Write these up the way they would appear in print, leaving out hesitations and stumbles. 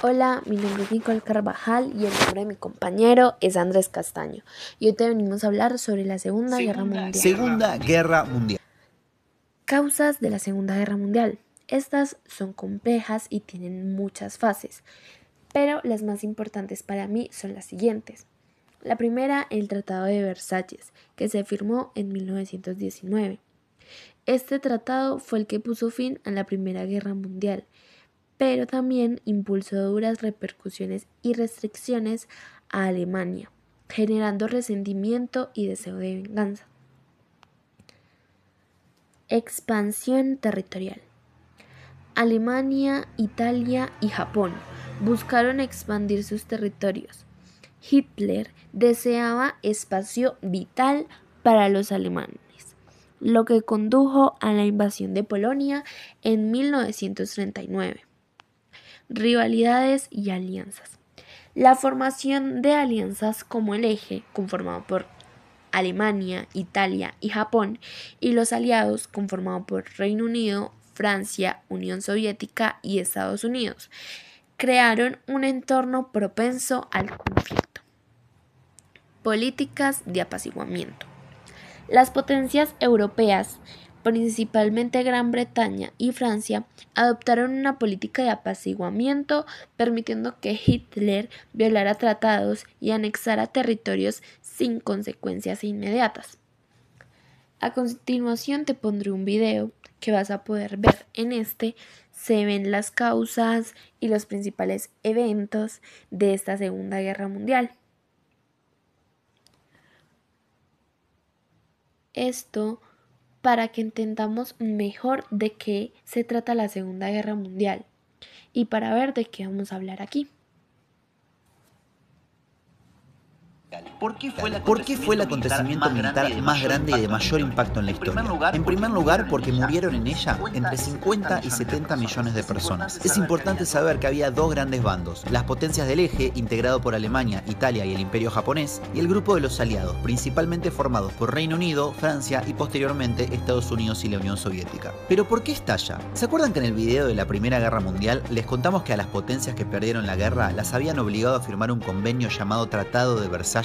Hola, mi nombre es Nicole Carvajal y el nombre de mi compañero es Andrés Castaño. Y hoy te venimos a hablar sobre la Segunda Guerra Mundial. Segunda Guerra Mundial. Causas de la Segunda Guerra Mundial. Estas son complejas y tienen muchas fases, pero las más importantes para mí son las siguientes. La primera, el Tratado de Versalles, que se firmó en 1919. Este tratado fue el que puso fin a la Primera Guerra Mundial, pero también impulsó duras repercusiones y restricciones a Alemania, generando resentimiento y deseo de venganza. Expansión territorial. Alemania, Italia y Japón buscaron expandir sus territorios. Hitler deseaba espacio vital para los alemanes, lo que condujo a la invasión de Polonia en 1939. Rivalidades y alianzas. La formación de alianzas como el eje, conformado por Alemania, Italia y Japón, y los aliados, conformado por Reino Unido, Francia, Unión Soviética y Estados Unidos, crearon un entorno propenso al conflicto. Políticas de apaciguamiento. Las potencias europeas, principalmente Gran Bretaña y Francia, adoptaron una política de apaciguamiento, permitiendo que Hitler violara tratados y anexara territorios sin consecuencias inmediatas. A continuación te pondré un video que vas a poder ver. En este se ven las causas y los principales eventos de esta Segunda Guerra Mundial. Esto para que entendamos mejor de qué se trata la Segunda Guerra Mundial y para ver de qué vamos a hablar aquí. ¿Por qué fue el acontecimiento militar más grande y de mayor impacto en la historia? En primer lugar, porque murieron en ella entre 50 y 70 millones de personas. Es importante saber que había dos grandes bandos: las potencias del eje, integrado por Alemania, Italia y el Imperio japonés, y el grupo de los aliados, principalmente formados por Reino Unido, Francia y posteriormente Estados Unidos y la Unión Soviética. ¿Pero por qué estalla? ¿Se acuerdan que en el video de la Primera Guerra Mundial les contamos que a las potencias que perdieron la guerra las habían obligado a firmar un convenio llamado Tratado de Versalles?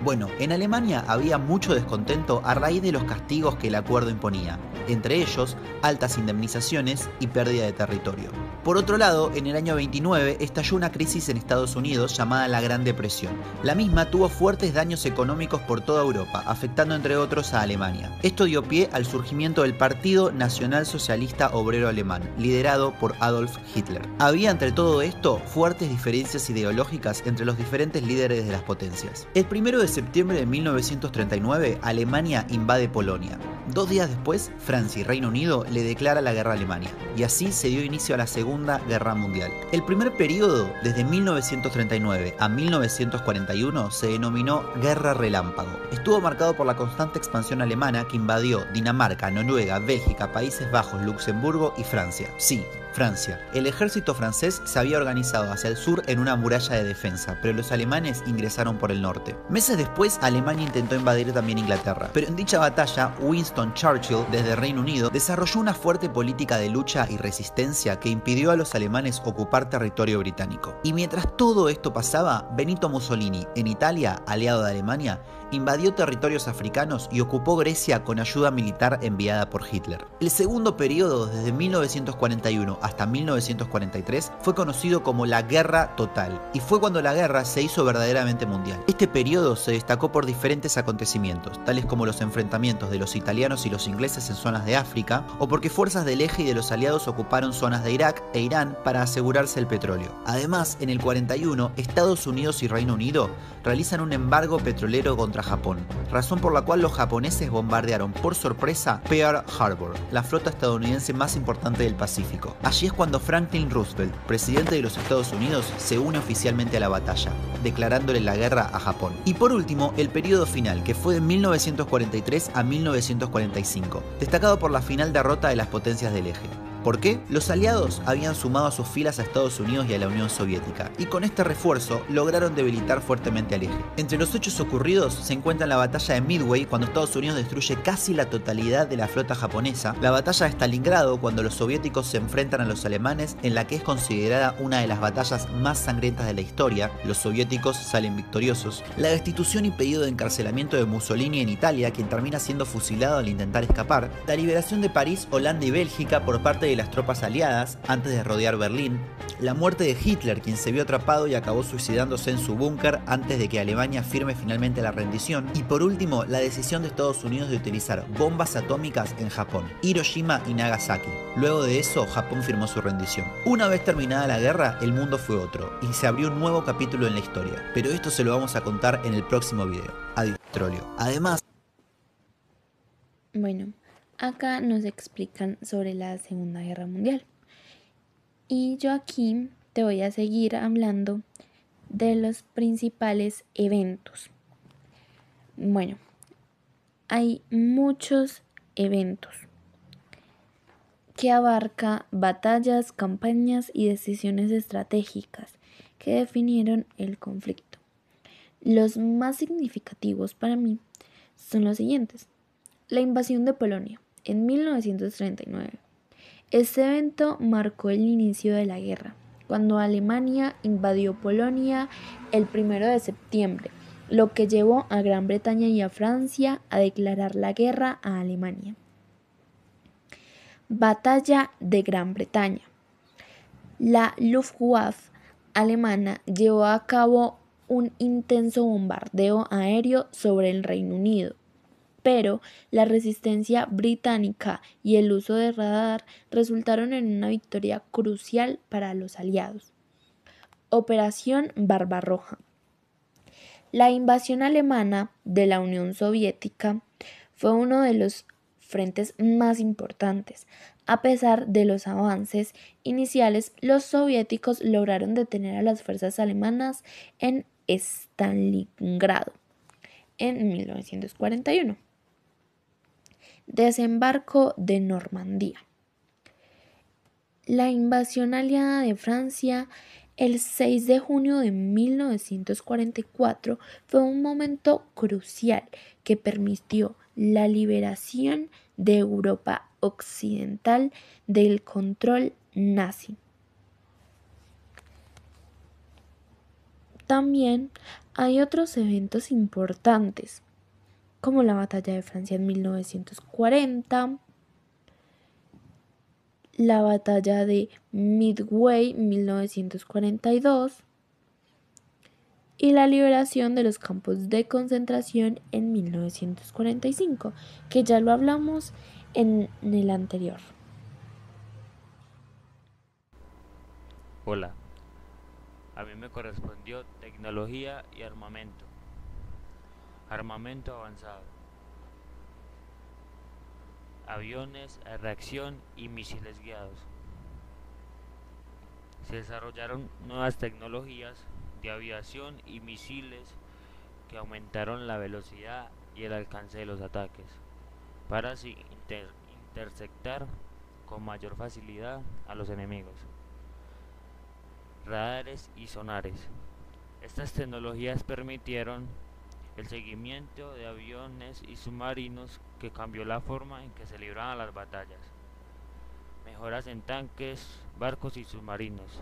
Bueno, en Alemania había mucho descontento a raíz de los castigos que el acuerdo imponía, entre ellos altas indemnizaciones y pérdida de territorio. Por otro lado, en el año 29 estalló una crisis en Estados Unidos llamada la Gran Depresión. La misma tuvo fuertes daños económicos por toda Europa, afectando entre otros a Alemania. Esto dio pie al surgimiento del Partido Nacional Socialista Obrero Alemán, liderado por Adolf Hitler. Había entre todo esto fuertes diferencias ideológicas entre los diferentes líderes de las potencias. El 1 de septiembre de 1939, Alemania invade Polonia. 2 días después, Francia y Reino Unido le declara la guerra a Alemania, y así se dio inicio a la Segunda Guerra Mundial. El primer periodo, desde 1939 a 1941, se denominó Guerra Relámpago. Estuvo marcado por la constante expansión alemana que invadió Dinamarca, Noruega, Bélgica, Países Bajos, Luxemburgo y Francia. Sí, Francia. El ejército francés se había organizado hacia el sur en una muralla de defensa, pero los alemanes ingresaron por el norte. Meses después, Alemania intentó invadir también Inglaterra, pero en dicha batalla, Winston Churchill, desde Reino Unido, desarrolló una fuerte política de lucha y resistencia que impidió a los alemanes ocupar territorio británico. Y mientras todo esto pasaba, Benito Mussolini, en Italia, aliado de Alemania, invadió territorios africanos y ocupó Grecia con ayuda militar enviada por Hitler. El segundo periodo, desde 1941 hasta 1943, fue conocido como la Guerra Total, y fue cuando la guerra se hizo verdaderamente mundial. Este periodo se destacó por diferentes acontecimientos, tales como los enfrentamientos de los italianos y los ingleses en zonas de África, o porque fuerzas del eje y de los aliados ocuparon zonas de Irak e Irán para asegurarse el petróleo. Además, en el 41, Estados Unidos y Reino Unido realizan un embargo petrolero contra Japón, razón por la cual los japoneses bombardearon por sorpresa Pearl Harbor, la flota estadounidense más importante del Pacífico. Allí es cuando Franklin Roosevelt, presidente de los Estados Unidos, se une oficialmente a la batalla, declarándole la guerra a Japón. Y por último, el periodo final, que fue de 1943 a 1945, destacado por la final derrota de las potencias del eje. ¿Por qué? Los aliados habían sumado a sus filas a Estados Unidos y a la Unión Soviética, y con este refuerzo lograron debilitar fuertemente al eje. Entre los hechos ocurridos se encuentra la batalla de Midway, cuando Estados Unidos destruye casi la totalidad de la flota japonesa, la batalla de Stalingrado, cuando los soviéticos se enfrentan a los alemanes, en la que es considerada una de las batallas más sangrientas de la historia, los soviéticos salen victoriosos, la destitución y pedido de encarcelamiento de Mussolini en Italia, quien termina siendo fusilado al intentar escapar, la liberación de París, Holanda y Bélgica por parte de las tropas aliadas antes de rodear Berlín, la muerte de Hitler, quien se vio atrapado y acabó suicidándose en su búnker antes de que Alemania firme finalmente la rendición, y por último la decisión de Estados Unidos de utilizar bombas atómicas en Japón, Hiroshima y Nagasaki. Luego de eso, Japón firmó su rendición. Una vez terminada la guerra, el mundo fue otro, y se abrió un nuevo capítulo en la historia, pero esto se lo vamos a contar en el próximo video. Adiós, petróleo. Además... Bueno, acá nos explican sobre la Segunda Guerra Mundial. Y yo aquí te voy a seguir hablando de los principales eventos. Bueno, hay muchos eventos que abarca batallas, campañas y decisiones estratégicas que definieron el conflicto. Los más significativos para mí son los siguientes. La invasión de Polonia en 1939. Este evento marcó el inicio de la guerra, cuando Alemania invadió Polonia el 1 de septiembre, lo que llevó a Gran Bretaña y a Francia a declarar la guerra a Alemania. Batalla de Gran Bretaña. La Luftwaffe alemana llevó a cabo un intenso bombardeo aéreo sobre el Reino Unido, pero la resistencia británica y el uso de radar resultaron en una victoria crucial para los aliados. Operación Barbarroja. La invasión alemana de la Unión Soviética fue uno de los frentes más importantes. A pesar de los avances iniciales, los soviéticos lograron detener a las fuerzas alemanas en Stalingrado en 1941. Desembarco de Normandía. La invasión aliada de Francia el 6 de junio de 1944 fue un momento crucial que permitió la liberación de Europa Occidental del control nazi. También hay otros eventos importantes, como la Batalla de Francia en 1940, la Batalla de Midway en 1942 y la liberación de los campos de concentración en 1945, que ya lo hablamos en el anterior. Hola, a mí me correspondió tecnología y armamento. Armamento avanzado. Aviones a reacción y misiles guiados. Se desarrollaron nuevas tecnologías de aviación y misiles que aumentaron la velocidad y el alcance de los ataques, para así interceptar con mayor facilidad a los enemigos. Radares y sonares. Estas tecnologías permitieron el seguimiento de aviones y submarinos, que cambió la forma en que se libraban las batallas. Mejoras en tanques, barcos y submarinos.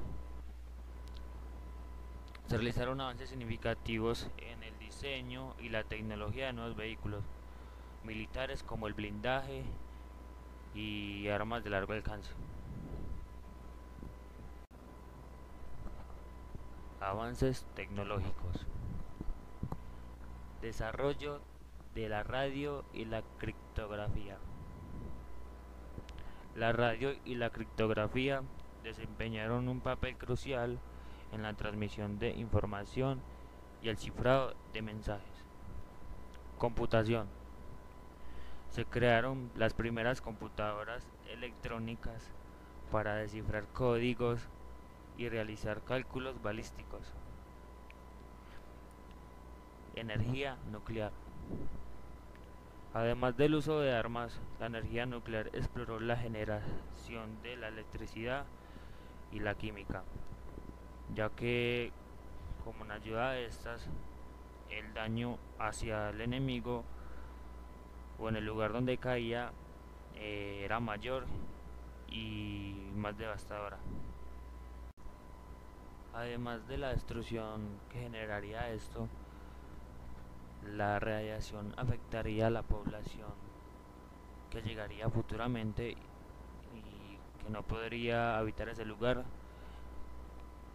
Se realizaron avances significativos en el diseño y la tecnología de nuevos vehículos militares, como el blindaje y armas de largo alcance. Avances tecnológicos. Desarrollo de la radio y la criptografía. La radio y la criptografía desempeñaron un papel crucial en la transmisión de información y el cifrado de mensajes. Computación. Se crearon las primeras computadoras electrónicas para descifrar códigos y realizar cálculos balísticos. Energía nuclear. Además del uso de armas, la energía nuclear exploró la generación de la electricidad y la química, ya que como en ayuda de estas, el daño hacia el enemigo o en el lugar donde caía era mayor y más devastadora. Además de la destrucción que generaría esto, la radiación afectaría a la población que llegaría futuramente y que no podría habitar ese lugar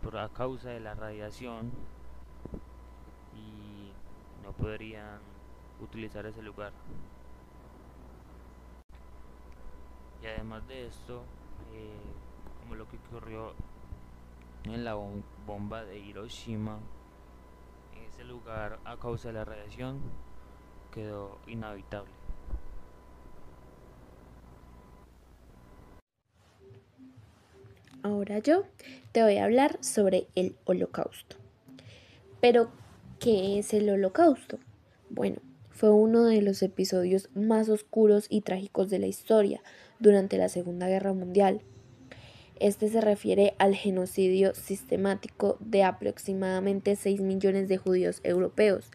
por a causa de la radiación y no podrían utilizar ese lugar. Y además de esto, como lo que ocurrió en la bomba de Hiroshima, en ese lugar a causa de la radiación quedó inhabitable. Ahora yo te voy a hablar sobre el Holocausto. Pero, ¿qué es el Holocausto? Bueno, fue uno de los episodios más oscuros y trágicos de la historia durante la Segunda Guerra Mundial. Este se refiere al genocidio sistemático de aproximadamente 6 millones de judíos europeos,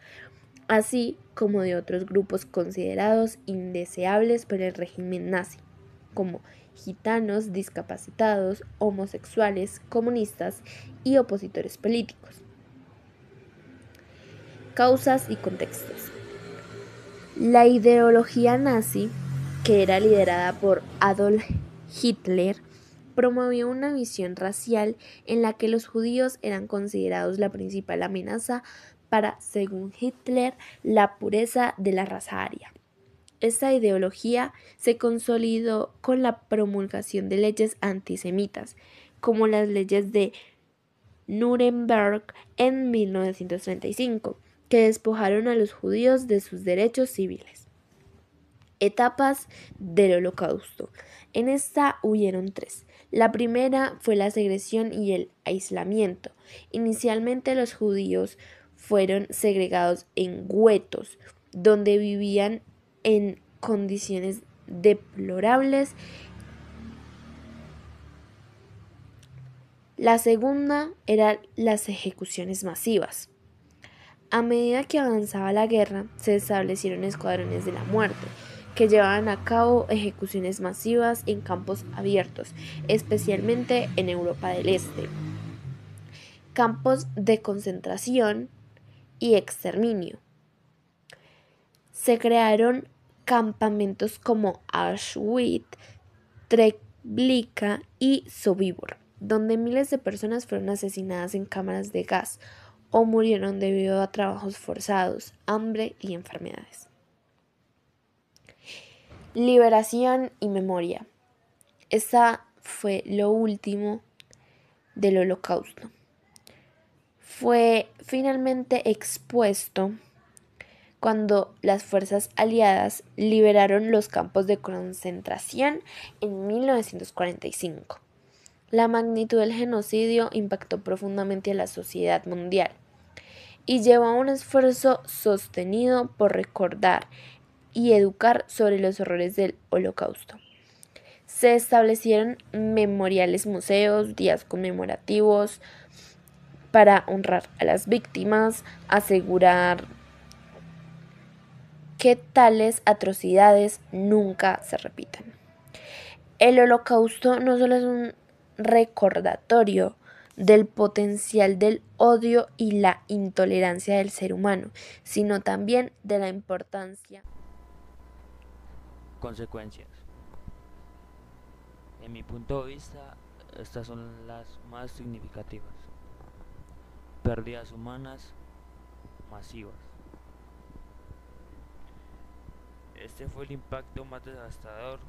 así como de otros grupos considerados indeseables por el régimen nazi, como gitanos, discapacitados, homosexuales, comunistas y opositores políticos. Causas y contextos. La ideología nazi, que era liderada por Adolf Hitler, promovió una visión racial en la que los judíos eran considerados la principal amenaza para, según Hitler, la pureza de la raza aria. Esta ideología se consolidó con la promulgación de leyes antisemitas, como las leyes de Nuremberg en 1935, que despojaron a los judíos de sus derechos civiles. Etapas del Holocausto. En esta hubieron 3. La primera fue la segregación y el aislamiento. Inicialmente los judíos fueron segregados en guetos, donde vivían en condiciones deplorables. La segunda eran las ejecuciones masivas. A medida que avanzaba la guerra, se establecieron escuadrones de la muerte, que llevaban a cabo ejecuciones masivas en campos abiertos, especialmente en Europa del Este. Campos de concentración y exterminio. Se crearon campamentos como Auschwitz, Treblinka y Sobibor, donde miles de personas fueron asesinadas en cámaras de gas o murieron debido a trabajos forzados, hambre y enfermedades. Liberación y memoria. Esta fue lo último del Holocausto. Fue finalmente expuesto cuando las fuerzas aliadas liberaron los campos de concentración en 1945. La magnitud del genocidio impactó profundamente a la sociedad mundial y llevó a un esfuerzo sostenido por recordar y educar sobre los horrores del Holocausto. Se establecieron memoriales, museos, días conmemorativos para honrar a las víctimas, asegurar que tales atrocidades nunca se repitan. El Holocausto no solo es un recordatorio del potencial del odio y la intolerancia del ser humano, sino también de la importancia. Consecuencias. En mi punto de vista, estas son las más significativas. Pérdidas humanas masivas. Este fue el impacto más devastador.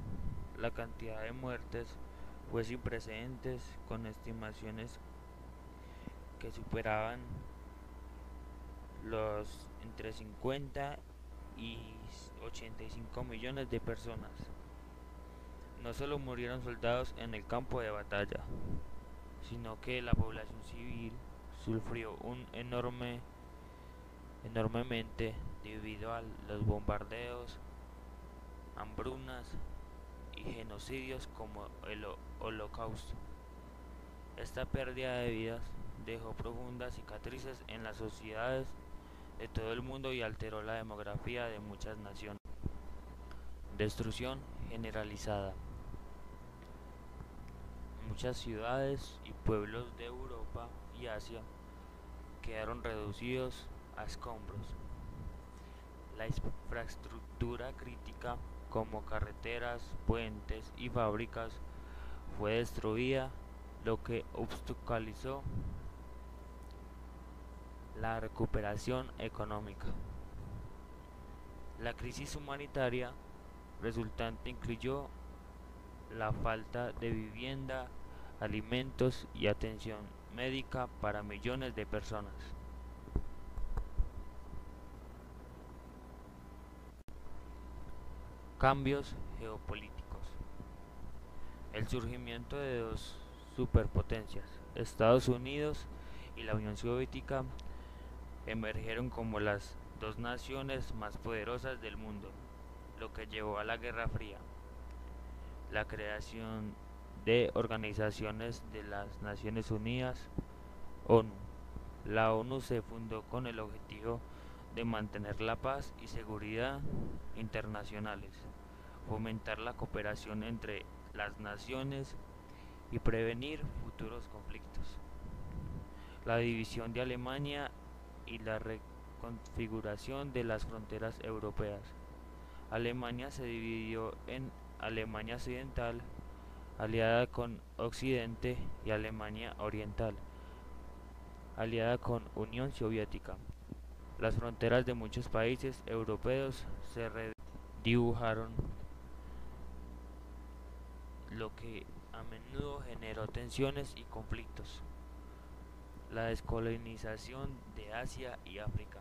La cantidad de muertes fue sin precedentes, con estimaciones que superaban los entre 50 y 85 millones de personas. No solo murieron soldados en el campo de batalla, sino que la población civil sufrió enormemente debido a los bombardeos hambrunas y genocidios como el Holocausto. Esta pérdida de vidas dejó profundas cicatrices en las sociedades de todo el mundo y alteró la demografía de muchas naciones. Destrucción generalizada. Muchas ciudades y pueblos de Europa y Asia quedaron reducidos a escombros. La infraestructura crítica, como carreteras, puentes y fábricas, fue destruida, lo que obstaculizó la recuperación económica. La crisis humanitaria resultante incluyó la falta de vivienda, alimentos y atención médica para millones de personas. Cambios geopolíticos. El surgimiento de dos superpotencias, Estados Unidos y la Unión Soviética, emergieron como las dos naciones más poderosas del mundo, lo que llevó a la Guerra Fría. La creación de organizaciones de las Naciones Unidas, ONU. La ONU se fundó con el objetivo de mantener la paz y seguridad internacionales, fomentar la cooperación entre las naciones y prevenir futuros conflictos. La división de Alemania y la reconfiguración de las fronteras europeas. Alemania se dividió en Alemania Occidental, aliada con Occidente, y Alemania Oriental, aliada con Unión Soviética. Las fronteras de muchos países europeos se redibujaron, lo que a menudo generó tensiones y conflictos. La descolonización de Asia y África.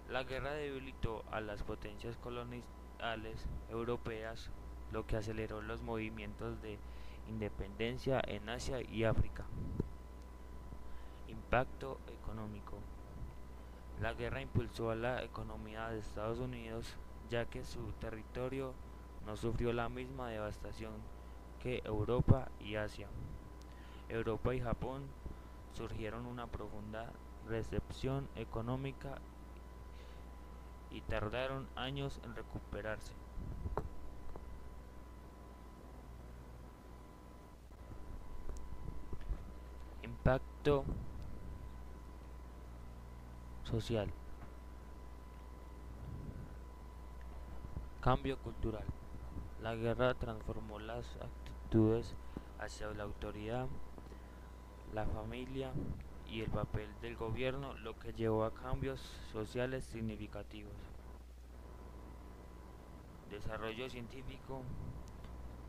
La guerra debilitó a las potencias coloniales europeas, lo que aceleró los movimientos de independencia en Asia y África. Impacto económico. La guerra impulsó a la economía de Estados Unidos, ya que su territorio no sufrió la misma devastación que Europa y Asia. Europa y Japón surgieron una profunda recesión económica y tardaron años en recuperarse. Impacto social. Cambio cultural. La guerra transformó las actitudes hacia la autoridad, la familia y el papel del gobierno, lo que llevó a cambios sociales significativos. Desarrollo científico.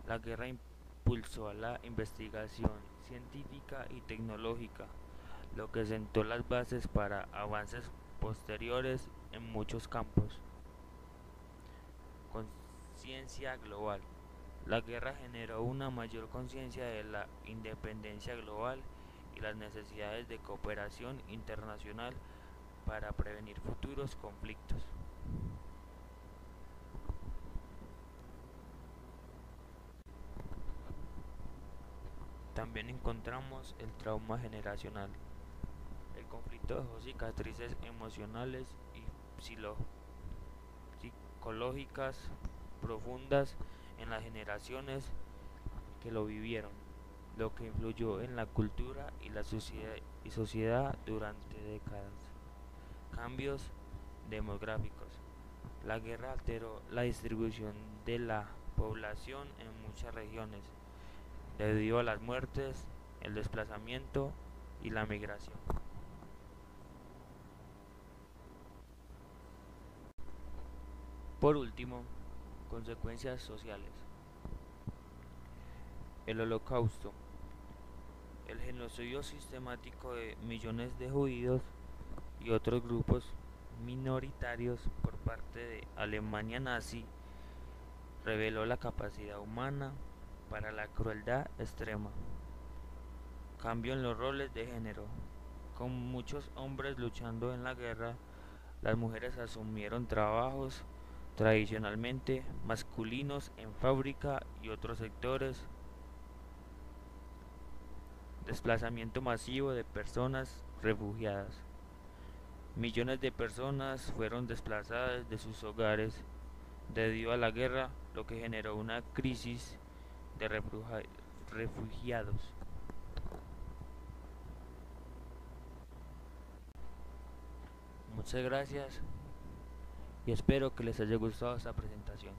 La guerra impulsó a la investigación científica y tecnológica, lo que sentó las bases para avances posteriores en muchos campos. Conciencia global. La guerra generó una mayor conciencia de la independencia global y las necesidades de cooperación internacional para prevenir futuros conflictos. También encontramos el trauma generacional. El conflicto dejó cicatrices emocionales y psicológicas profundas en las generaciones que lo vivieron, lo que influyó en la cultura y la sociedad durante décadas. Cambios demográficos. La guerra alteró la distribución de la población en muchas regiones, debido a las muertes, el desplazamiento y la migración. Por último, consecuencias sociales. El Holocausto. El genocidio sistemático de millones de judíos y otros grupos minoritarios por parte de Alemania nazi reveló la capacidad humana para la crueldad extrema. Cambio en los roles de género. Con muchos hombres luchando en la guerra, las mujeres asumieron trabajos tradicionalmente masculinos en fábrica y otros sectores, desplazamiento masivo de personas refugiadas. Millones de personas fueron desplazadas de sus hogares debido a la guerra, lo que generó una crisis de refugiados. Muchas gracias y espero que les haya gustado esta presentación.